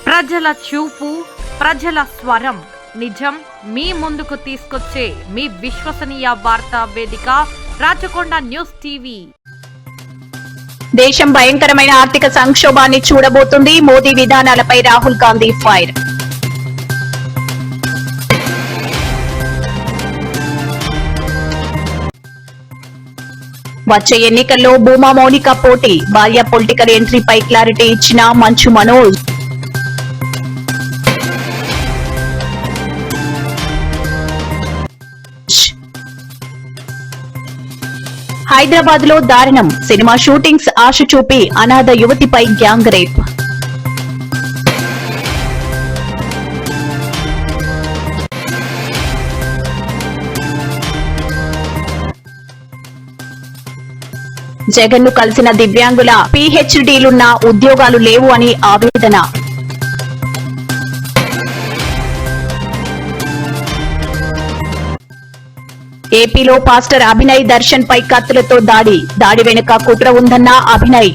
ప్రజల చూపు, ప్రజల స్వరం, నిజం మీ ముందుకు తీసుకొచ్చే మీ విశ్వసనీయ వార్తా వేదిక రాచకొండ న్యూస్ టీవీ. దేశం భయంకరమైన ఆర్థిక సంక్షోభాన్ని చూడబోతుంది. మోదీ విధానాలపై రాహుల్ గాంధీ ఫైర్. వచ్చే ఎన్నికల్లో భూమా మౌనిక పోటీ. భార్య పొలిటికల్ ఎంట్రీపై క్లారిటీ ఇచ్చిన మంచు మనోజ్. హైదరాబాద్ లో దారుణం. సినిమా షూటింగ్స్ ఆశ చూపి అనాథ యువతిపై గ్యాంగ్ రేప్. జగన్ ను కలిసిన దివ్యాంగుల పీహెచ్డీలున్న ఉద్యోగాలు లేవు అని ఆవేదన. ఏపీలో పాస్టర్ అభినయ్ దర్శన్ పై కత్తులతో దాడి వెనుక కుట్ర ఉందన్న అభినయ్.